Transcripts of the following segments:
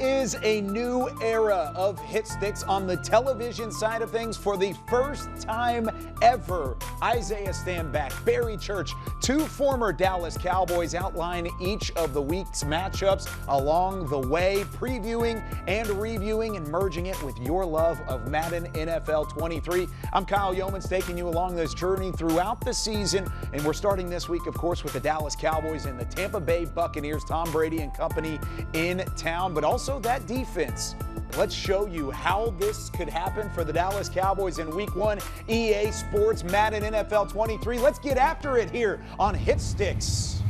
is a new era of hit sticks on the television side of things. For the first time ever, Isaiah Stanback, Barry Church, two former Dallas Cowboys outline each of the week's matchups along the way, previewing and reviewing and merging it with your love of Madden NFL 23. I'm Kyle Youmans, taking you along this journey throughout the season, and we're starting this week, of course, with the Dallas Cowboys and the Tampa Bay Buccaneers, Tom Brady and company in town, but also that defense. Let's show you how this could happen for the Dallas Cowboys in Week 1. EA Sports Madden NFL 23. Let's get after it here on Hit Sticks.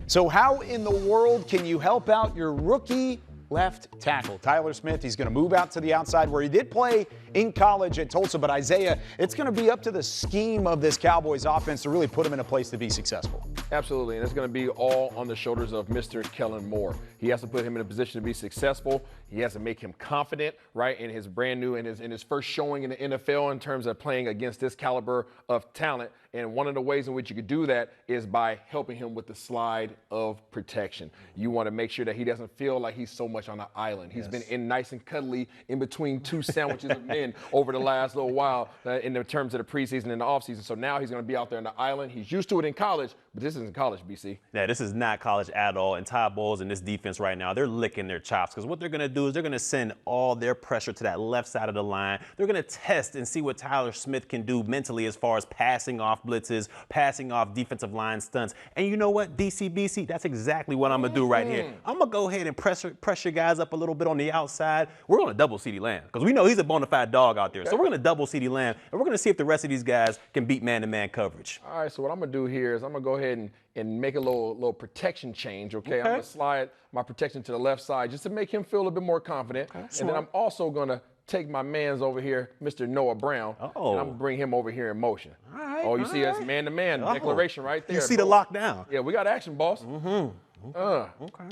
So how in the world can you help out your rookie left tackle? Tyler Smith, he's going to move out to the outside where he did play in college at Tulsa. But Isaiah, it's going to be up to the scheme of this Cowboys offense to really put him in a place to be successful. Absolutely, and it's going to be all on the shoulders of Mr. Kellen Moore. He has to put him in a position to be successful. He has to make him confident, right, in his brand new, in his first showing in the NFL in terms of playing against this caliber of talent. And one of the ways in which you could do that is by helping him with the slide of protection. You want to make sure that he doesn't feel like he's so much on an island. He's been in nice and cuddly in between two sandwiches of men over the last little while in the terms of the preseason and the offseason. So now he's going to be out there on the island. He's used to it in college, but this isn't college, BC. Yeah, this is not college at all. And Todd Bowles and this defense right now, they're licking their chops because what they're going to do is they're going to send all their pressure to that left side of the line. They're going to test and see what Tyler Smith can do mentally as far as passing off blitzes, passing off defensive line stunts. And you know what, DCBC, that's exactly what I'm going to do right here. I'm going to go ahead and pressure guys up a little bit on the outside. We're going to double CeeDee Lamb because we know he's a bona fide dog out there. So we're going to double CeeDee Lamb, and we're going to see if the rest of these guys can beat man-to-man coverage. All right, so what I'm going to do here is I'm going to go ahead and make a little protection change, okay? I'm going to slide my protection to the left side just to make him feel a bit more confident. And then I'm also going to take my man's over here, Mr. Noah Brown, and I'm going to bring him over here in motion. All right, you see us man-to-man declaration right there. You see the lockdown. Yeah, we got action, boss. Okay.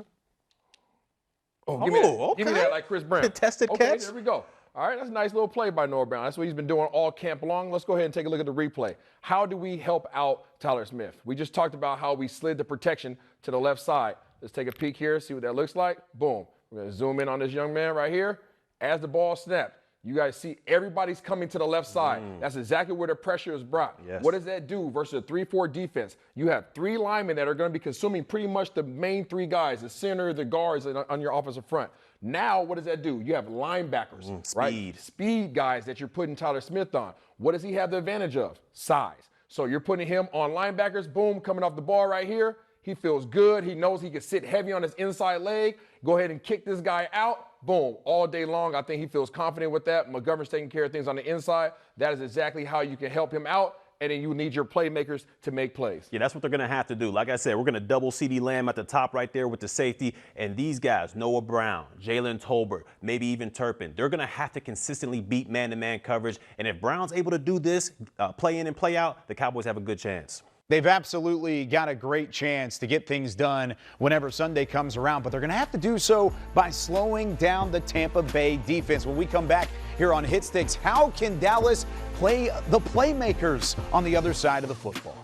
Oh, give me that like Chris Brown. Contested catch. There we go. All right, that's a nice little play by Noah Brown. That's what he's been doing all camp long. Let's go ahead and take a look at the replay. How do we help out Tyler Smith? We just talked about how we slid the protection to the left side. Let's take a peek here, see what that looks like. Boom. We're going to zoom in on this young man right here. As the ball snapped, you guys see everybody's coming to the left side. That's exactly where the pressure is brought. Yes. What does that do versus a 3-4 defense? You have three linemen that are going to be consuming pretty much the main three guys, the center, the guards on your offensive front. Now, what does that do? You have linebackers, right? Speed guys that you're putting Tyler Smith on. What does he have the advantage of? Size. So you're putting him on linebackers, boom, coming off the ball right here. He feels good. He knows he can sit heavy on his inside leg. Go ahead and kick this guy out. Boom, all day long. I think he feels confident with that. McGovern's taking care of things on the inside. That is exactly how you can help him out. And then you need your playmakers to make plays. Yeah, that's what they're going to have to do. Like I said, we're going to double CeeDee Lamb at the top right there with the safety. And these guys, Noah Brown, Jalen Tolbert, maybe even Turpin, they're going to have to consistently beat man-to-man coverage. And if Brown's able to do this, play in and play out, the Cowboys have a good chance. They've absolutely got a great chance to get things done whenever Sunday comes around, but they're going to have to do so by slowing down the Tampa Bay defense. When we come back here on Hit Sticks, how can Dallas play the playmakers on the other side of the football?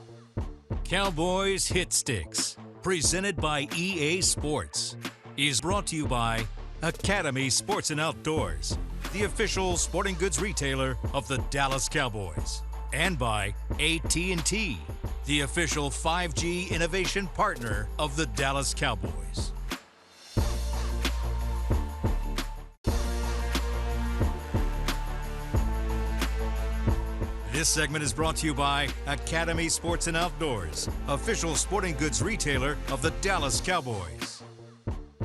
Cowboys Hit Sticks, presented by EA Sports, is brought to you by Academy Sports and Outdoors, the official sporting goods retailer of the Dallas Cowboys, and by AT&T, the official 5G innovation partner of the Dallas Cowboys. This segment is brought to you by Academy Sports and Outdoors, official sporting goods retailer of the Dallas Cowboys.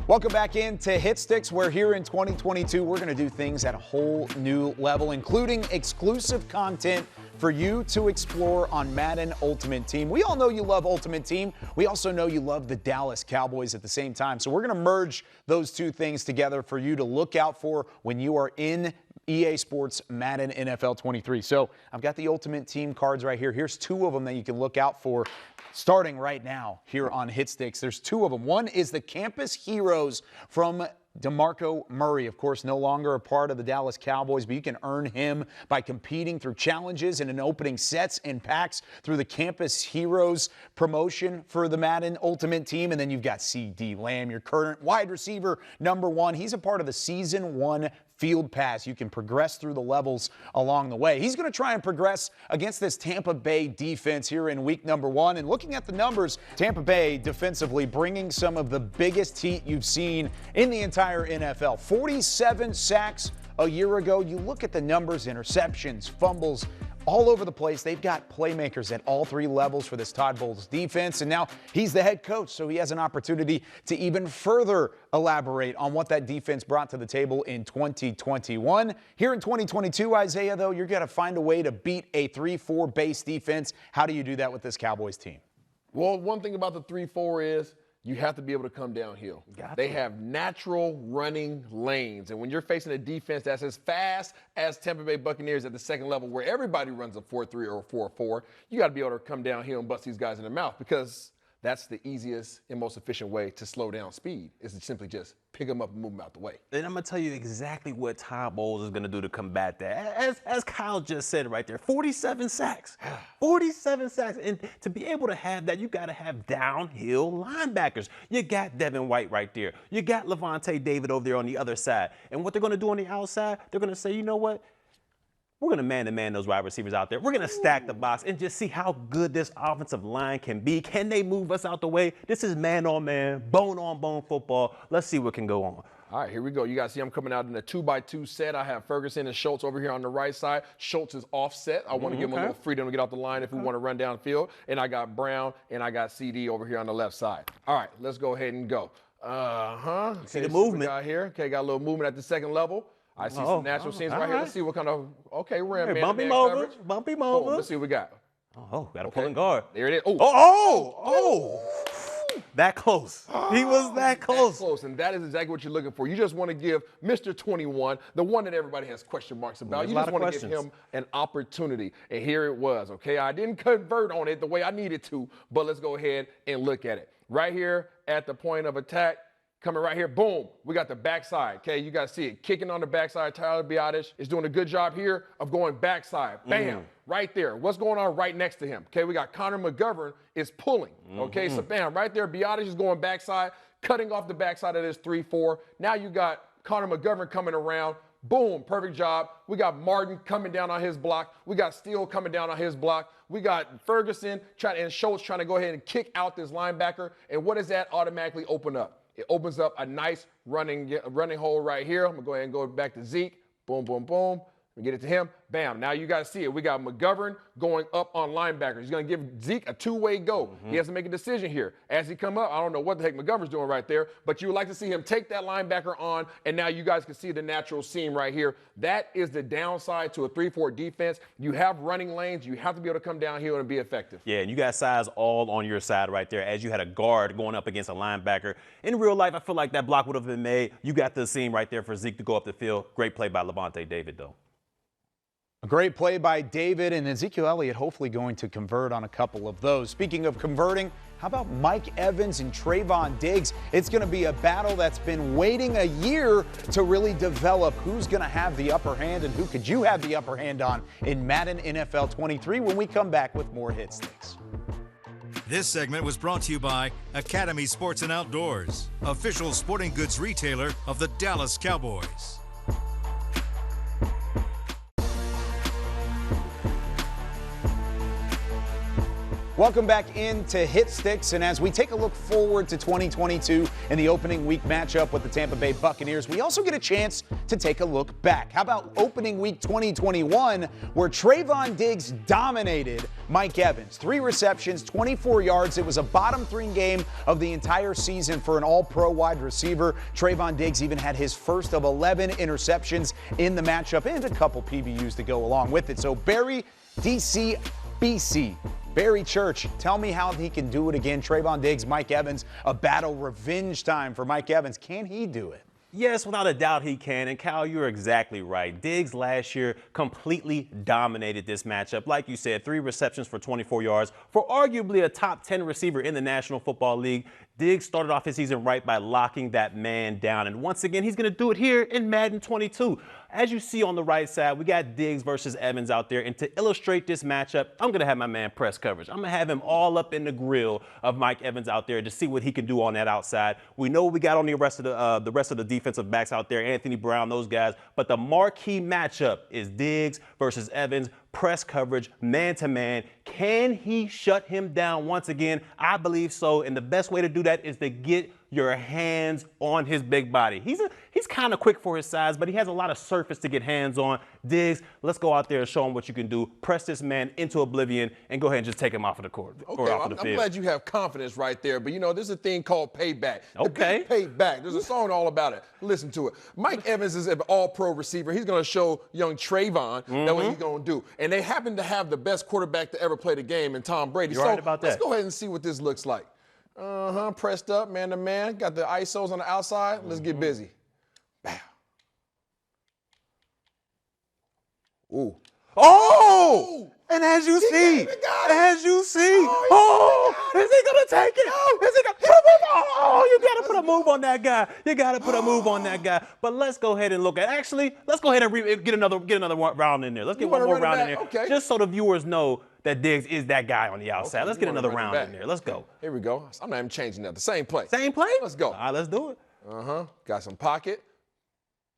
Welcome back into Hit Sticks, where here in 2022, we're going to do things at a whole new level, including exclusive content for you to explore on Madden Ultimate Team. We all know you love Ultimate Team. We also know you love the Dallas Cowboys at the same time. So we're going to merge those two things together for you to look out for when you are in EA Sports Madden NFL 23. So I've got the Ultimate Team cards right here. Here's two of them that you can look out for starting right now here on Hit Sticks. There's two of them. One is the Campus Heroes from DeMarco Murray, of course, no longer a part of the Dallas Cowboys, but you can earn him by competing through challenges and in opening sets and packs through the Campus Heroes promotion for the Madden Ultimate Team. And then you've got C.D. Lamb, your current wide receiver #1. He's a part of the Season 1 Field Pass. You can progress through the levels along the way. He's going to try and progress against this Tampa Bay defense here in week #1. And looking at the numbers, Tampa Bay defensively bringing some of the biggest heat you've seen in the entire NFL. 47 sacks a year ago. You look at the numbers, interceptions, fumbles, all over the place. They've got playmakers at all three levels for this Todd Bowles defense, and now he's the head coach, so he has an opportunity to even further elaborate on what that defense brought to the table in 2021. Here in 2022, Isaiah, though, you're going to find a way to beat a 3-4 base defense. How do you do that with this Cowboys team? Well, one thing about the 3-4 is you have to be able to come downhill. They have natural running lanes. And when you're facing a defense that's as fast as Tampa Bay Buccaneers at the second level, where everybody runs a 4-3 or a 4-4, you got to be able to come downhill and bust these guys in the mouth, because that's the easiest and most efficient way to slow down speed, is to simply just pick them up and move them out the way. And I'm going to tell you exactly what Todd Bowles is going to do to combat that. As Kyle just said right there, 47 sacks. 47 sacks. And to be able to have that, you got to have downhill linebackers. You got Devin White right there. You got Levante David over there on the other side. And what they're going to do on the outside, they're going to say, you know what? We're going to man-to-man those wide receivers out there. We're going to stack the box and just see how good this offensive line can be. Can they move us out the way? This is man-on-man, bone-on-bone football. Let's see what can go on. All right, here we go. You guys see I'm coming out in a 2x2 set. I have Ferguson and Schultz over here on the right side. Schultz is offset. I want to give him a little freedom to get off the line if we want to run downfield. And I got Brown and I got CD over here on the left side. All right, let's go ahead and go. See the movement. Got here. Okay, got a little movement at the second level. I see some natural scenes right here. Let's see what kind of, we're in bump him over, bump him over. Let's see what we got. Got a pulling guard. There it is. That close. He was that close. That close, and that is exactly what you're looking for. You just want to give Mr. 21, the one that everybody has question marks about, you just want to give him an opportunity, and here it was, okay? I didn't convert on it the way I needed to, but let's go ahead and look at it. Right here at the point of attack, coming right here, boom, we got the backside, okay? You guys see it, kicking on the backside. Tyler Biadasz is doing a good job here of going backside. Bam, right there. What's going on right next to him? Okay, we got Connor McGovern is pulling, okay? So bam, right there, Biadasz is going backside, cutting off the backside of this 3-4. Now you got Connor McGovern coming around. Boom, perfect job. We got Martin coming down on his block. We got Steele coming down on his block. We got Ferguson and Schultz trying to go ahead and kick out this linebacker. And what does that automatically open up? It opens up a nice running hole right here. I'm going to go ahead and go back to Zeke. Boom, boom, boom. We get it to him. Bam. Now you guys see it. We got McGovern going up on linebacker. He's going to give Zeke a two-way go. He has to make a decision here. As he come up, I don't know what the heck McGovern's doing right there, but you would like to see him take that linebacker on, and now you guys can see the natural seam right here. That is the downside to a 3-4 defense. You have running lanes. You have to be able to come downhill and be effective. Yeah, and you got size all on your side right there, as you had a guard going up against a linebacker. In real life, I feel like that block would have been made. You got the seam right there for Zeke to go up the field. Great play by Levante David, though. A great play by David, and Ezekiel Elliott hopefully going to convert on a couple of those. Speaking of converting, how about Mike Evans and Trayvon Diggs? It's going to be a battle that's been waiting a year to really develop. Who's going to have the upper hand, and who could you have the upper hand on in Madden NFL 23 when we come back with more Hit Sticks? This segment was brought to you by Academy Sports and Outdoors, official sporting goods retailer of the Dallas Cowboys. Welcome back into Hit Sticks, and as we take a look forward to 2022 and the opening week matchup with the Tampa Bay Buccaneers, we also get a chance to take a look back. How about opening week 2021, where Trayvon Diggs dominated Mike Evans? 3 receptions, 24 yards. It was a bottom 3 game of the entire season for an all-pro wide receiver. Trayvon Diggs even had his first of 11 interceptions in the matchup, and a couple PBUs to go along with it. So Barry, DC, BC. Barry Church, tell me how he can do it again. Trayvon Diggs, Mike Evans, a battle revenge time for Mike Evans. Can he do it? Yes, without a doubt he can. And Kyle, you're exactly right. Diggs last year completely dominated this matchup. Like you said, 3 receptions for 24 yards for arguably a top 10 receiver in the National Football League. Diggs started off his season right by locking that man down. And once again, he's going to do it here in Madden 22. As you see on the right side, we got Diggs versus Evans out there. And to illustrate this matchup, I'm going to have my man press coverage. I'm going to have him all up in the grill of Mike Evans out there to see what he can do on that outside. We know what we got on the rest of the defensive backs out there, Anthony Brown, those guys. But the marquee matchup is Diggs versus Evans. Press coverage, man-to-man. Can he shut him down once again? I believe so, and the best way to do that is to get your hands on his big body. He's kind of quick for his size, but he has a lot of surface to get hands on. Diggs, let's go out there and show him what you can do. Press this man into oblivion and go ahead and just take him off of the court. Okay, off of the field. I'm glad you have confidence right there, but there's a thing called payback. Okay. Payback. There's a song all about it. Listen to it. Mike Evans is an all-pro receiver. He's going to show young Trayvon that what he's going to do. And they happen to have the best quarterback to ever play the game in Tom Brady. You're right about that. Let's go ahead and see what this looks like. Pressed up, man-to-man. Got the ISOs on the outside. Let's get busy. Bow. Ooh. Oh! And as you see, is he gonna take it? Is he gonna? Oh, you gotta put a move on that guy. You gotta put a move on that guy. But let's go ahead and look at. Actually, let's go ahead and get another round in there. Let's get one more round in there, okay. Just so the viewers know that Diggs is that guy on the outside. Let's get another round in there. Let's go. Here we go. I'm not even changing that. The same play. Same play. Let's go. All right, let's do it. Got some pocket.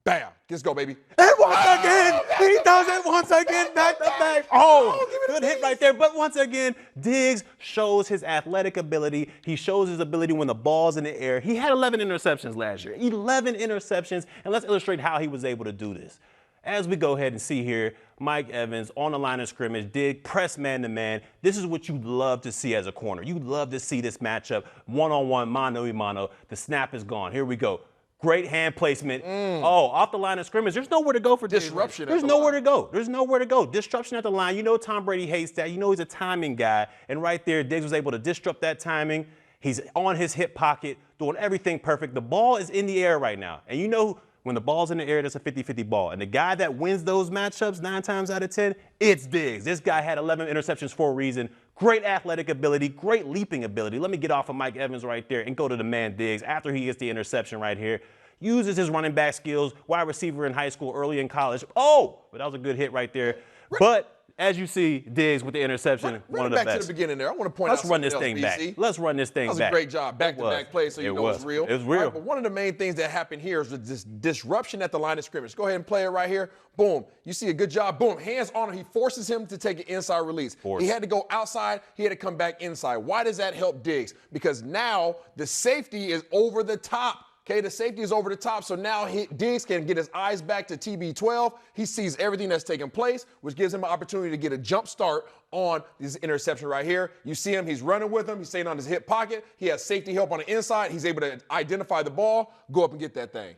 Bam. Let's go, baby. And once again, he does it once again, back to back. Oh, good hit right there. But once again, Diggs shows his athletic ability. He shows his ability when the ball's in the air. He had 11 interceptions last year. 11 interceptions. And let's illustrate how he was able to do this. As we go ahead and see here, Mike Evans on the line of scrimmage, Diggs press man-to-man. This is what you'd love to see as a corner. You'd love to see this matchup, one-on-one, mano-a-mano. The snap is gone. Here we go. Great hand placement. Oh, off the line of scrimmage. There's nowhere to go for disruption. There's nowhere to go. There's nowhere to go. Disruption at the line. You know Tom Brady hates that. You know he's a timing guy. And right there, Diggs was able to disrupt that timing. He's on his hip pocket, doing everything perfect. The ball is in the air right now. And you know when the ball's in the air, that's a 50-50 ball. And the guy that wins those matchups 9 times out of 10, it's Diggs. This guy had 11 interceptions for a reason. Great athletic ability, great leaping ability. Let me get off of Mike Evans right there and go to the man Diggs after he gets the interception right here. Uses his running back skills, wide receiver in high school, early in college. Oh, but that was a good hit right there. But as you see, Diggs with the interception, one of the best. Back to the beginning there. I want to point out Let's run this thing back. Let's run this thing back. That was a great job. Back-to-back plays, so you know it's real. It was real. Right, but one of the main things that happened here is this disruption at the line of scrimmage. Go ahead and play it right here. Boom. You see a good job. Boom. Hands on him. He forces him to take an inside release. He had to go outside. He had to come back inside. Why does that help Diggs? Because now the safety is over the top. Okay, the safety is over the top, so now Diggs can get his eyes back to TB12. He sees everything that's taking place, which gives him an opportunity to get a jump start on this interception right here. You see him, he's running with him, he's staying on his hip pocket. He has safety help on the inside. He's able to identify the ball, go up and get that thing.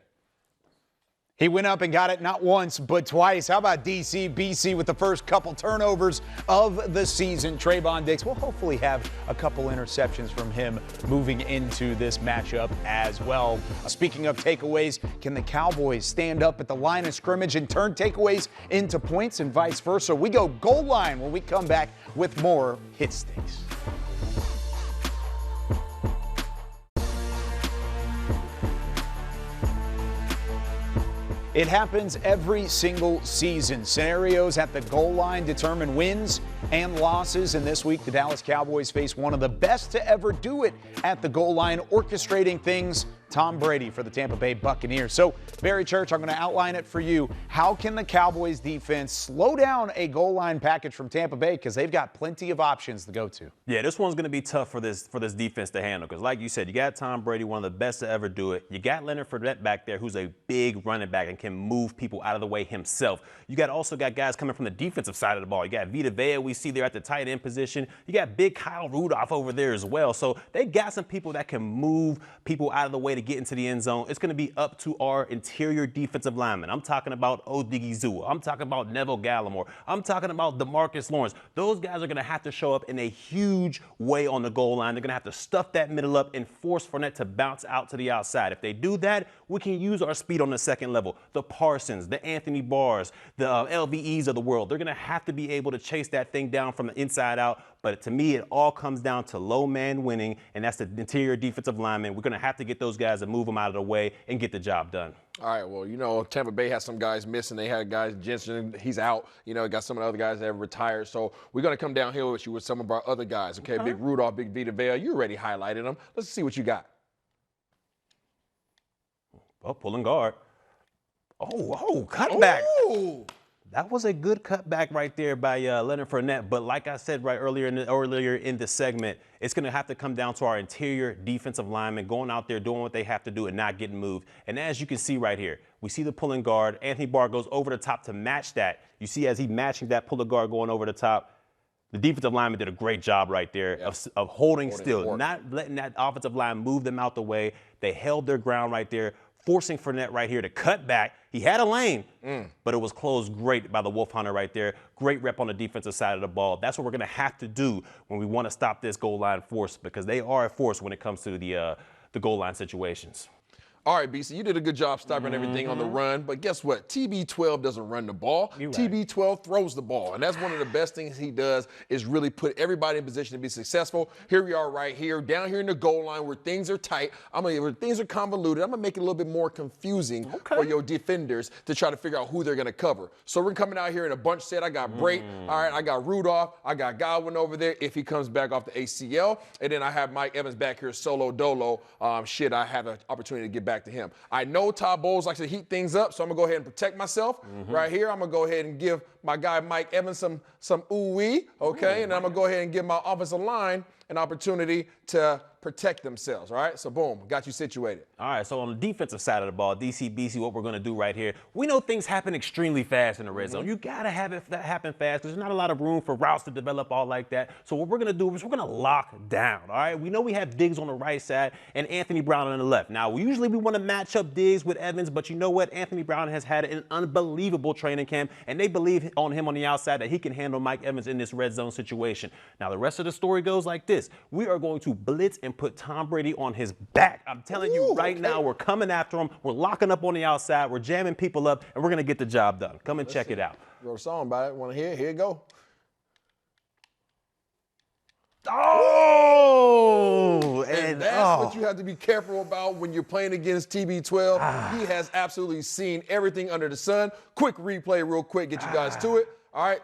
He went up and got it not once, but twice. How about DC? BC with the first couple turnovers of the season. Trayvon Diggs will hopefully have a couple interceptions from him moving into this matchup as well. Speaking of takeaways, can the Cowboys stand up at the line of scrimmage and turn takeaways into points and vice versa? We go goal line when we come back with more Hit Sticks. It happens every single season. Scenarios at the goal line determine wins and losses. And this week, the Dallas Cowboys face one of the best to ever do it at the goal line, orchestrating things, Tom Brady for the Tampa Bay Buccaneers. So, Barry Church, I'm going to outline it for you. How can the Cowboys defense slow down a goal line package from Tampa Bay? Because they've got plenty of options to go to. Yeah, this one's going to be tough for this defense to handle. Because like you said, you got Tom Brady, one of the best to ever do it. You got Leonard Fournette back there, who's a big running back and can move people out of the way himself. You also got guys coming from the defensive side of the ball. You got Vita Vea, we see there at the tight end position. You got big Kyle Rudolph over there as well. So they got some people that can move people out of the way to get into the end zone. It's going to be up to our interior defensive linemen. I'm talking about Odigizua. I'm talking about Neville Gallimore. I'm talking about DeMarcus Lawrence. Those guys are going to have to show up in a huge way on the goal line. They're going to have to stuff that middle up and force Fournette to bounce out to the outside. If they do that, we can use our speed on the second level. The Parsons, the Anthony Barrs, the LVEs of the world, they're going to have to be able to chase that thing down from the inside out. But to me, it all comes down to low man winning, and that's the interior defensive lineman. We're going to have to get those guys to move them out of the way and get the job done. All right, well, you know, Tampa Bay has some guys missing. They had guys, Jensen, he's out. You know, got some of the other guys that have retired. So we're going to come downhill with you with some of our other guys, okay? Big Rudolph, Big Vita Vea. You already highlighted them. Let's see what you got. Oh, pulling guard. Oh, cutback. Ooh. That was a good cutback right there by Leonard Fournette. But like I said earlier in the segment, it's going to have to come down to our interior defensive linemen going out there, doing what they have to do and not getting moved. And as you can see right here, we see the pulling guard. Anthony Barr goes over the top to match that. You see as he matching that pulling guard going over the top, the defensive lineman did a great job right there of holding still, not letting that offensive line move them out the way. They held their ground right there, forcing Fournette right here to cut back. He had a lane, but it was closed great by the Wolf Hunter right there. Great rep on the defensive side of the ball. That's what we're going to have to do when we want to stop this goal line force, because they are a force when it comes to the goal line situations. All right, BC, you did a good job stopping everything on the run, but guess what? TB12 doesn't run the ball. You're right. TB12 throws the ball, and that's one of the best things he does is really put everybody in position to be successful. Here we are right here, down here in the goal line where things are tight. Where things are convoluted. I'm going to make it a little bit more confusing for your defenders to try to figure out who they're going to cover. So we're coming out here in a bunch set. I got Brate. All right, I got Rudolph. I got Godwin over there if he comes back off the ACL. And then I have Mike Evans back here solo dolo. I have an opportunity to get back to him. I know Todd Bowles likes to heat things up, so I'm going to go ahead and protect myself right here. I'm going to go ahead and give my guy Mike Evans some ooh-wee, okay? And I'm going to go ahead and give my offensive line an opportunity to protect themselves, all right? So, boom, got you situated. All right, so on the defensive side of the ball, DCBC, what we're going to do right here, we know things happen extremely fast in the red zone. You got to have it happen fast because there's not a lot of room for routes to develop all like that. So what we're going to do is we're going to lock down, all right? We know we have Diggs on the right side and Anthony Brown on the left. Now, usually we want to match up Diggs with Evans, but you know what? Anthony Brown has had an unbelievable training camp, and they believe on him on the outside that he can handle Mike Evans in this red zone situation. Now, the rest of the story goes like this. We are going to blitz and put Tom Brady on his back. I'm telling you right now, we're coming after him. We're locking up on the outside. We're jamming people up, and we're going to get the job done. Come and check it out. Wrote a song about it. Want to hear it? Here you go. Oh! And that's what you have to be careful about when you're playing against TB12. He has absolutely seen everything under the sun. Quick replay real quick, get you guys to it. All right.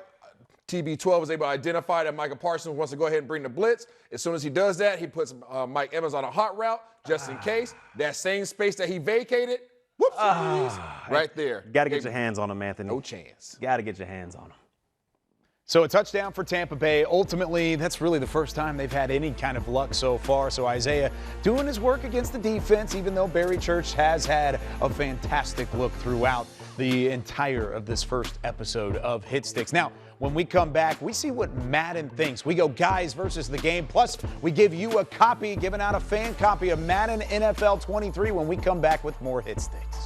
TB12 was able to identify that Micah Parsons wants to go ahead and bring the blitz. As soon as he does that, he puts Mike Evans on a hot route just in case. That same space that he vacated, right there. Got to get your hands on him, Anthony. No chance. Got to get your hands on him. So a touchdown for Tampa Bay. Ultimately, that's really the first time they've had any kind of luck so far. So Isaiah doing his work against the defense, even though Barry Church has had a fantastic look throughout the entire of this first episode of Hit Sticks. Now, when we come back, we see what Madden thinks. We go guys versus the game. Plus, we give you a copy, giving out a fan copy of Madden NFL 23 when we come back with more Hit Sticks.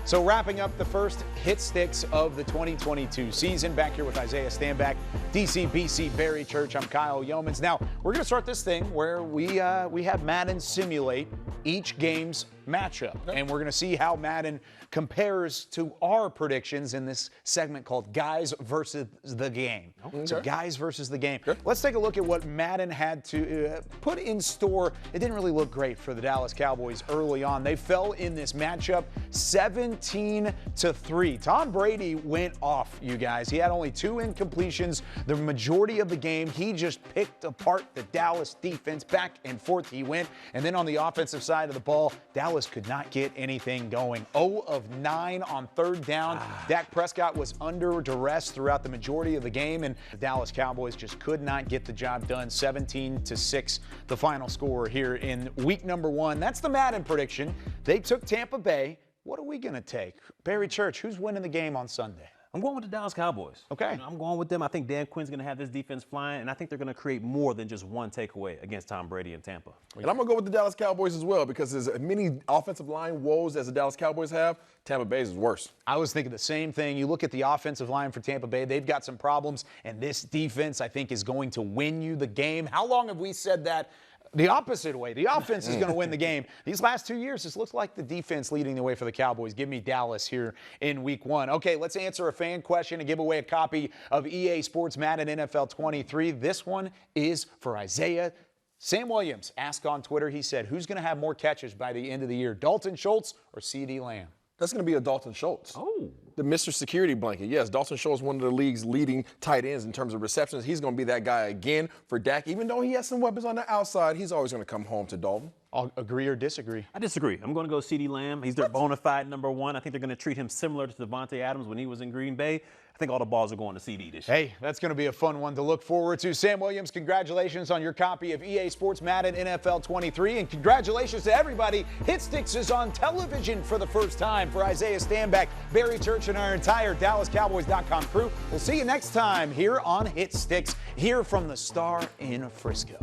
So wrapping up the first Hit Sticks of the 2022 season, back here with Isaiah Stanback, DCBC Barry Church. I'm Kyle Youmans. Now, we're going to start this thing where we have Madden simulate each game's matchup. And we're going to see how Madden compares to our predictions in this segment called Guys versus the Game. So Guys versus the Game. Let's take a look at what Madden had to put in store. It didn't really look great for the Dallas Cowboys early on. They fell in this matchup 17-3. Tom Brady went off, you guys. He had only 2 incompletions. The majority of the game, he just picked apart the Dallas defense. Back and forth he went. And then on the offensive side of the ball, Dallas Dallas could not get anything going. 0 of 9 on third down. Dak Prescott was under duress throughout the majority of the game, and the Dallas Cowboys just could not get the job done. 17-6, the final score here in week number 1. That's the Madden prediction. They took Tampa Bay. What are we going to take? Barry Church, who's winning the game on Sunday? I'm going with the Dallas Cowboys. Okay. I'm going with them. I think Dan Quinn's going to have this defense flying, and I think they're going to create more than just one takeaway against Tom Brady and Tampa. And I'm going to go with the Dallas Cowboys as well because as many offensive line woes as the Dallas Cowboys have, Tampa Bay's is worse. I was thinking the same thing. You look at the offensive line for Tampa Bay, they've got some problems, and this defense, I think, is going to win you the game. How long have we said that? The opposite way. The offense is going to win the game. These last 2 years, this looks like the defense leading the way for the Cowboys. Give me Dallas here in week 1. Okay, let's answer a fan question and give away a copy of EA Sports Madden NFL 23. This one is for Isaiah. Sam Williams asked on Twitter, he said, who's going to have more catches by the end of the year, Dalton Schultz or CeeDee Lamb? That's going to be a Dalton Schultz. Oh. The Mr. Security Blanket. Yes, Dalton Schultz is one of the league's leading tight ends in terms of receptions. He's going to be that guy again for Dak. Even though he has some weapons on the outside, he's always going to come home to Dalton. I'll agree or disagree. I disagree. I'm going to go CeeDee Lamb. He's their bona fide number 1. I think they're going to treat him similar to Devontae Adams when he was in Green Bay. I think all the balls are going to CD this year. Hey, that's going to be a fun one to look forward to. Sam Williams, congratulations on your copy of EA Sports Madden NFL 23. And congratulations to everybody. Hit Sticks is on television for the first time. For Isaiah Stanback, Barry Church, and our entire DallasCowboys.com crew, we'll see you next time here on Hit Sticks, here from the Star in Frisco.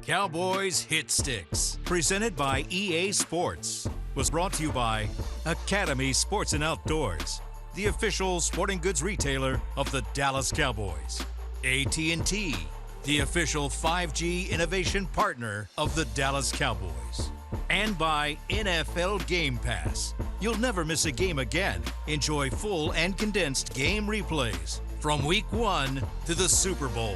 Cowboys Hit Sticks, presented by EA Sports, was brought to you by Academy Sports and Outdoors, the official sporting goods retailer of the Dallas Cowboys. AT&T, the official 5G innovation partner of the Dallas Cowboys. And by NFL Game Pass. You'll never miss a game again. Enjoy full and condensed game replays from Week 1 to the Super Bowl.